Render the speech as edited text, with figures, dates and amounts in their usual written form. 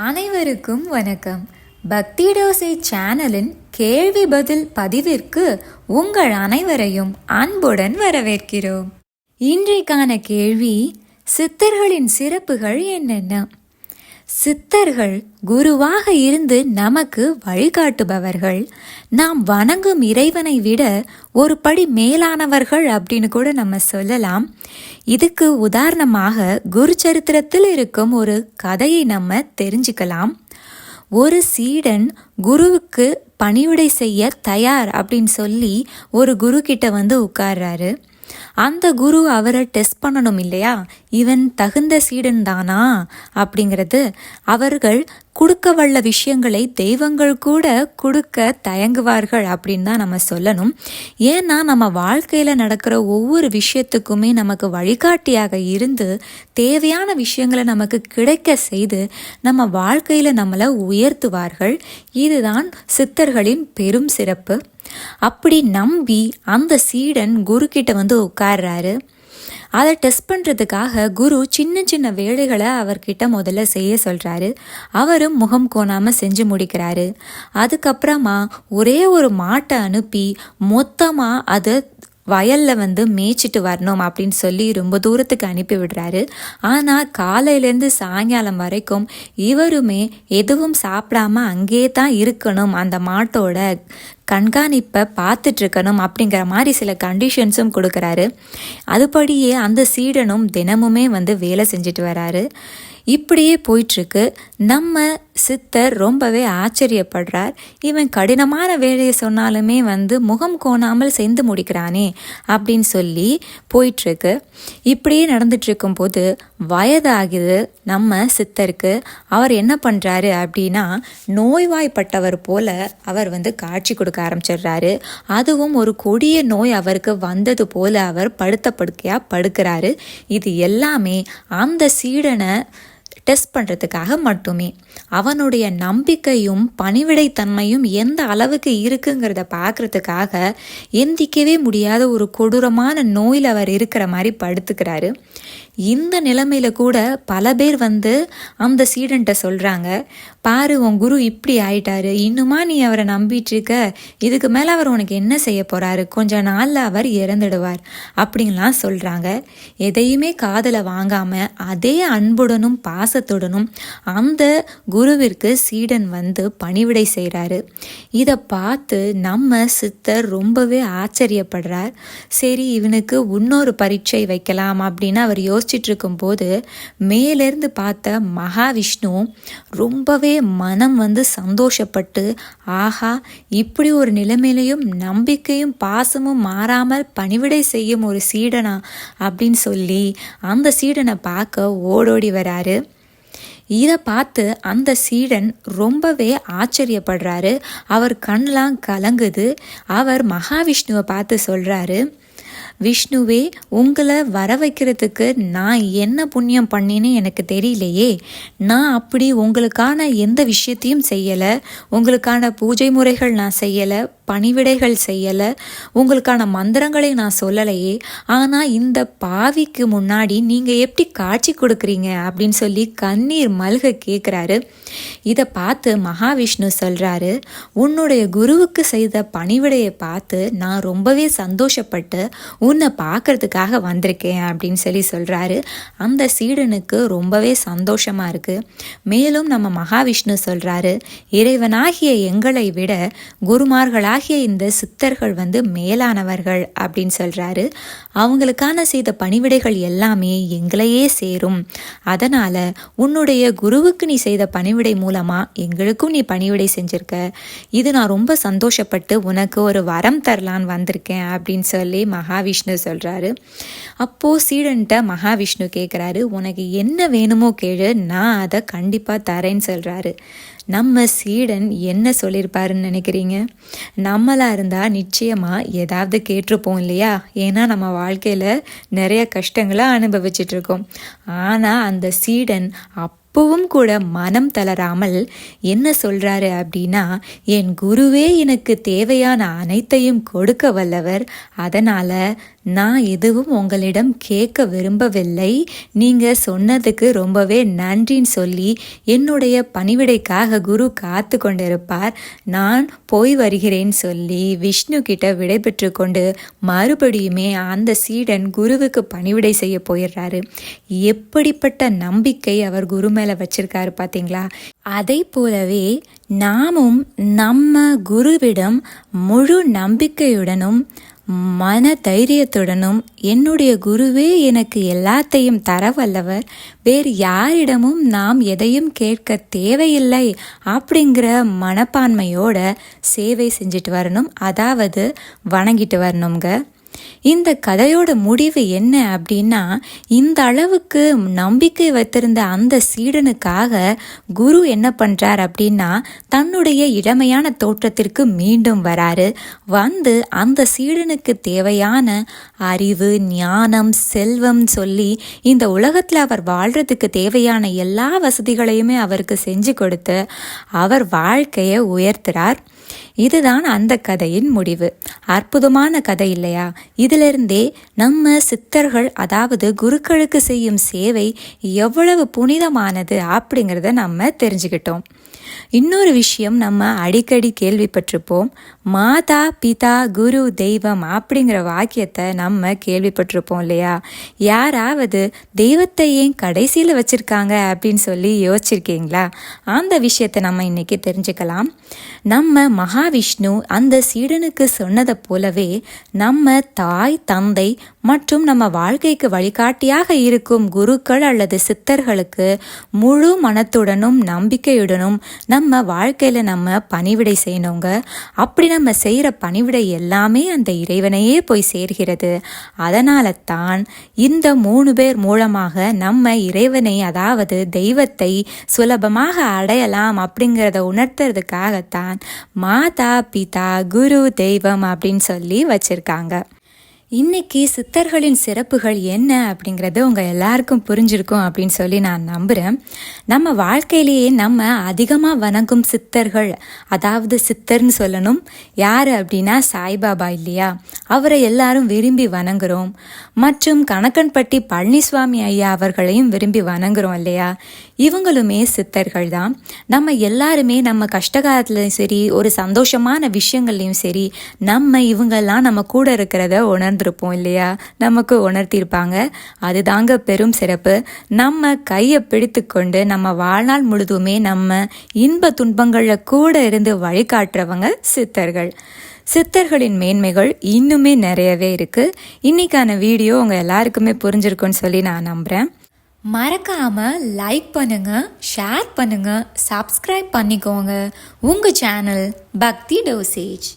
அனைவருக்கும் வணக்கம். பக்தி டோசை சேனலின் கேள்வி பதில் பதிவிற்கு உங்கள் அனைவரையும் அன்புடன் வரவேற்கிறோம். இன்றைக்கான கேள்வி, சித்தர்களின் சிறப்புகள் என்னென்ன? சித்தர்கள் குருவாக இருந்து நமக்கு வழிகாட்டுபவர்கள். நாம் வணங்கும் இறைவனை விட ஒரு படி மேலானவர்கள் அப்படின்னு கூட நம்ம சொல்லலாம். இதுக்கு உதாரணமாக குரு சரித்திரத்தில் இருக்கும் ஒரு கதையை நம்ம தெரிஞ்சுக்கலாம். ஒரு சீடன் குருவுக்கு பணிவிடை செய்ய தயார் அப்படின்னு சொல்லி ஒரு குரு கிட்ட வந்து உட்கார்றாரு. அந்த குரு அவரை டெஸ்ட் பண்ணணும் இல்லையா, இவன் தகுந்த சீடன் தானா அப்படிங்கிறது. அவர்கள் கொடுக்க வல்ல விஷயங்களை தெய்வங்கள் கூட கொடுக்க தயங்குவார்கள் அப்படின்னு தான் நம்ம சொல்லணும். ஏன்னா நம்ம வாழ்க்கையில் நடக்கிற ஒவ்வொரு விஷயத்துக்குமே நமக்கு வழிகாட்டியாக இருந்து தேவையான விஷயங்களை நமக்கு கிடைக்க செய்து நம்ம வாழ்க்கையில் நம்மளை உயர்த்துவார்கள். இதுதான் சித்தர்களின் பெரும் சிறப்பு. அப்படி நம்பி அந்த சீடன் குரு கிட்ட வந்து உட்கார்றாரு. அதை டெஸ்ட் பண்ணுறதுக்காக குரு சின்ன சின்ன வேலைகளை அவர்கிட்ட முதல்ல செய்ய சொல்கிறாரு. அவரும் முகம் கோணாமல் செஞ்சு முடிக்கிறாரு. அதுக்கப்புறமா ஒரே ஒரு மாட்டை அனுப்பி மொத்தமாக அதை வயலில் வந்து மேய்ச்சிட்டு வரணும் அப்படின்னு சொல்லி ரொம்ப தூரத்துக்கு அனுப்பி விடுறாரு. ஆனால் காலையிலேருந்து சாயங்காலம் வரைக்கும் இவருமே எதுவும் சாப்பிடாம அங்கே தான் இருக்கணும், அந்த மாட்டோட கண்காணிப்பை பார்த்துட்டு இருக்கணும் அப்படிங்கிற மாதிரி சில கண்டிஷன்ஸும் கொடுக்குறாரு. அதுபடியே அந்த சீடனும் தினமுமே வந்து வேலை செஞ்சுட்டு வராரு. இப்படியே போயிட்டுருக்கு. நம்ம சித்தர் ரொம்பவே ஆச்சரியப்படுறார். இவன் கடினமான வேலையை சொன்னாலுமே வந்து முகம் கோணாமல் செய்து முடிக்கிறானே அப்படின்னு சொல்லி போயிட்டுருக்கு. இப்படியே நடந்துட்டுருக்கும் போது வயதாகுது நம்ம சித்தருக்கு. அவர் என்ன பண்ணுறாரு அப்படின்னா, நோய்வாய்ப்பட்டவர் போல அவர் வந்து காட்சி கொடுக்க ஆரம்பிச்சிடுறாரு. அதுவும் ஒரு கொடிய நோய் அவருக்கு வந்தது போல அவர் படுத்த படுக்கையாக படுக்கிறாரு. இது எல்லாமே அந்த சீடனை டெஸ்ட் பண்ணுறதுக்காக மட்டுமே. அவனுடைய நம்பிக்கையும் பணிவிடைத்தன்மையும் எந்த அளவுக்கு இருக்குங்கிறத பார்க்குறதுக்காக எந்திக்கவே முடியாத ஒரு கொடூரமான நோயில் அவர் இருக்கிற மாதிரி படுத்துக்கிறாரு. இந்த நிலைமையில கூட பல பேர் வந்து அந்த சீடன்ட்ட சொல்கிறாங்க, பாரு உன் குரு இப்படி ஆயிட்டாரு, இன்னுமா நீ அவரை நம்பிட்டு இருக்க, இதுக்கு மேலே அவர் உனக்கு என்ன செய்ய போகிறாரு, கொஞ்ச நாளில் அவர் இறந்துடுவார் அப்படின்லாம் சொல்கிறாங்க. எதையுமே காதில் வாங்காமல் அதே அன்புடனும் பாசத்துடனும் அந்த குருவிற்கு சீடன் வந்து பணிவிடை செய்கிறாரு. இதை பார்த்து நம்ம சித்தர் ரொம்பவே ஆச்சரியப்படுறார். சரி, இவனுக்கு இன்னொரு பரீட்சை வைக்கலாம் அப்படின்னு அவர் யோசிச்சுட்டு இருக்கும்போது மேலேருந்து பார்த்த மகாவிஷ்ணு ரொம்பவே மனம் வந்து சந்தோஷப்பட்டு, ஆஹா, இப்படி ஒரு நிலைமையிலையும் நம்பிக்கையும் பாசமும் மாறாமல் பணிவிடை செய்யும் ஒரு சீடனா அப்படின்னு சொல்லி அந்த சீடனை பார்க்க ஓடோடி வராரு. இதை பார்த்து அந்த சீடன் ரொம்பவே ஆச்சரியப்படுறாரு. அவர் கண்ணெலாம் கலங்குது. அவர் மகாவிஷ்ணுவை பார்த்து சொல்கிறாரு, விஷ்ணுவே, உங்களை வர வைக்கிறதுக்கு நான் என்ன புண்ணியம் பண்ணின்னு எனக்கு தெரியலையே. நான் அப்படி உங்களுக்கான எந்த விஷயத்தையும் செய்யலை, உங்களுக்கான பூஜை முறைகள் நான் செய்யலை, பணிவிடைகள் செய்யலை, உங்களுக்கான மந்திரங்களை நான் சொல்லலையே. ஆனால் இந்த பாவிக்கு முன்னாடி நீங்கள் எப்படி காட்சி கொடுக்குறீங்க அப்படின்னு சொல்லி கண்ணீர் மல்க கேட்குறாரு. இதை பார்த்து மகாவிஷ்ணு சொல்கிறாரு, உன்னுடைய குருவுக்கு செய்த பணிவிடையை பார்த்து நான் ரொம்பவே சந்தோஷப்பட்டு உன்னை பார்க்கறதுக்காக வந்திருக்கேன் அப்படின்னு சொல்லி சொல்கிறாரு. அந்த சீடனுக்கு ரொம்பவே சந்தோஷமாக இருக்குது. மேலும் நம்ம மகாவிஷ்ணு சொல்கிறாரு, இறைவனாகிய எங்களை விட குருமார்களாகிய இந்த சித்தர்கள் வந்து மேலானவர்கள் அப்படின்னு சொல்கிறாரு. அவங்களுக்கான செய்த பணிவிடைகள் எல்லாமே எங்களையே சேரும். அதனால் உன்னுடைய குருவுக்கு நீ செய்த பணிவிடை மூலமாக எங்களுக்கும் நீ பணிவிடை செஞ்சுருக்க. இது நான் ரொம்ப சந்தோஷப்பட்டு உனக்கு ஒரு வரம் தரலான்னு வந்திருக்கேன் அப்படின்னு சொல்லி மகாவிஷ்ணு சொல்கிறாரு. அப்போது சீடன்ட்ட மகாவிஷ்ணு கேட்குறாரு, உனக்கு என்ன வேணுமோ கேளு, நான் அதை கண்டிப்பாக தரேன்னு சொல்கிறாரு. நம்ம சீடன் என்ன சொல்லியிருப்பாருன்னு நினைக்கிறீங்க? நம்மளாக இருந்தால் நிச்சயமாக ஏதாவது கேட்டிருப்போம் இல்லையா? ஏன்னா நம்ம வாழ்க்கையில் நிறைய கஷ்டங்களை அனுபவிச்சிட்ருக்கோம். ஆனால் அந்த சீடன் அப்பவும் கூட மனம் தளராமல் என்ன சொல்கிறாரு அப்படின்னா, என் குருவே எனக்கு தேவையான அனைத்தையும் கொடுக்க வல்லவர், அதனால் நான் எதுவும் உங்களிடம் கேட்க விரும்பவில்லை, நீங்கள் சொன்னதுக்கு ரொம்பவே நன்றின்னு சொல்லி என்னுடைய பணிவிடைக்காக குரு காத்து கொண்டிருப்பார், நான் போய் வருகிறேன்னு சொல்லி விஷ்ணு கிட்ட விடை பெற்று கொண்டு மறுபடியுமே அந்த சீடன் குருவுக்கு பணிவிடை செய்ய போயிடுறாரு. எப்படிப்பட்ட நம்பிக்கை அவர் குரு மேலே வச்சிருக்காரு பார்த்தீங்களா? அதை போலவே நாமும் நம்ம குருவிடம் முழு நம்பிக்கையுடனும் மன தைரியத்துடனும் என்னுடைய குருவே எனக்கு எல்லாத்தையும் தர வல்லவர், வேறு யாரிடமும் நாம் எதையும் கேட்க தேவையில்லை அப்படிங்கிற மனப்பான்மையோட சேவை செஞ்சுட்டு வரணும், அதாவது வணங்கிட்டு வரணுங்க. இந்த கதையோட முடிவு என்ன அப்படின்னா, இந்த அளவுக்கு நம்பிக்கை வைத்திருந்த அந்த சீடனுக்காக குரு என்ன பண்றார் அப்படின்னா, தன்னுடைய இளமையான தோற்றத்திற்கு மீண்டும் வராரு. வந்து அந்த சீடனுக்கு தேவையான அறிவு, ஞானம், செல்வம் சொல்லி இந்த உலகத்தில் அவர் வாழ்றதுக்கு தேவையான எல்லா வசதிகளையுமே அவருக்கு செஞ்சு கொடுத்து அவர் வாழ்க்கையை உயர்த்துறார். இதுதான் அந்த கதையின் முடிவு. அற்புதமான கதை இல்லையா? இதிலிருந்தே நம்ம சித்தர்கள், அதாவது குருக்களுக்கு செய்யும் சேவை எவ்வளவு புனிதமானது அப்படிங்கிறத நம்ம தெரிஞ்சுக்கிட்டோம். இன்னொரு விஷயம் நம்ம அடிக்கடி கேள்விப்பட்டிருப்போம், மாதா பிதா குரு தெய்வம் அப்படிங்கிற வாக்கியத்தை நம்ம கேள்விப்பட்டிருப்போம் இல்லையா? யாராவது தெய்வத்தை ஏன் கடைசியில் வச்சிருக்காங்க அப்படின்னு சொல்லி யோசிச்சிருக்கீங்களா? அந்த விஷயத்தை நம்ம இன்னைக்கு தெரிஞ்சுக்கலாம். நம்ம மகாவிஷ்ணு அந்த சீடனுக்கு சொன்னதை போலவே நம்ம தாய், தந்தை மற்றும் நம்ம வாழ்க்கைக்கு வழிகாட்டியாக இருக்கும் குருக்கள் அல்லது சித்தர்களுக்கு முழு மனத்துடனும் நம்பிக்கையுடனும் நம்ம வாழ்க்கையில் நம்ம பணிவிடை செய்யணுங்க. அப்படி நம்ம செய்கிற பணிவிடை எல்லாமே அந்த இறைவனையே போய் சேர்கிறது. அதனால தான் இந்த 3 பேர் மூலமாக நம்ம இறைவனை, அதாவது தெய்வத்தை சுலபமாக அடையலாம் அப்படிங்கிறத உணர்த்துறதுக்காகத்தான் மாதா பிதா குரு தெய்வம் அப்படின்னு சொல்லி வச்சிருக்காங்க. இன்னைக்கு சித்தர்களின் சிறப்புகள் என்ன அப்படிங்கிறது உங்கள் எல்லாருக்கும் புரிஞ்சிருக்கும் அப்படின்னு சொல்லி நான் நம்புகிறேன். நம்ம வாழ்க்கையிலேயே நம்ம அதிகமாக வணங்கும் சித்தர்கள், அதாவது சித்தர்னு சொல்லணும் யார் அப்படின்னா சாய்பாபா இல்லையா? அவரை எல்லாரும் விரும்பி வணங்குறோம். மற்றும் கணக்கன்பட்டி பழனிசுவாமி ஐயா அவர்களையும் விரும்பி வணங்குறோம் இல்லையா? இவங்களுமே சித்தர்கள் தான். நம்ம எல்லாருமே நம்ம கஷ்டகாலத்துலையும் சரி, ஒரு சந்தோஷமான விஷயங்கள்லையும் சரி, நம்ம இவங்கெல்லாம் நம்ம கூட இருக்கிறத உணர்ந்திருப்போம் இல்லையா? நமக்கு உணர்த்தியிருப்பாங்க. அதுதாங்க பெரும் சிறப்பு. நம்ம கையை பிடித்து கொண்டு நம்ம வாழ்நாள் முழுதுமே நம்ம இன்ப துன்பங்களில் கூட இருந்து வழிகாட்டுறவங்க சித்தர்கள். சித்தர்களின் மேன்மைகள் இன்னுமே நிறையவே இருக்கு. இன்னைக்கான வீடியோ உங்க எல்லாருக்குமே புரிஞ்சிருக்குன்னு சொல்லி நான் நம்புறேன். மறக்காம லைக் பண்ணுங்க, ஷேர் பண்ணுங்க, சப்ஸ்கிரைப் பண்ணிக்கோங்க உங்க சேனல் பக்தி டோசேஜ்.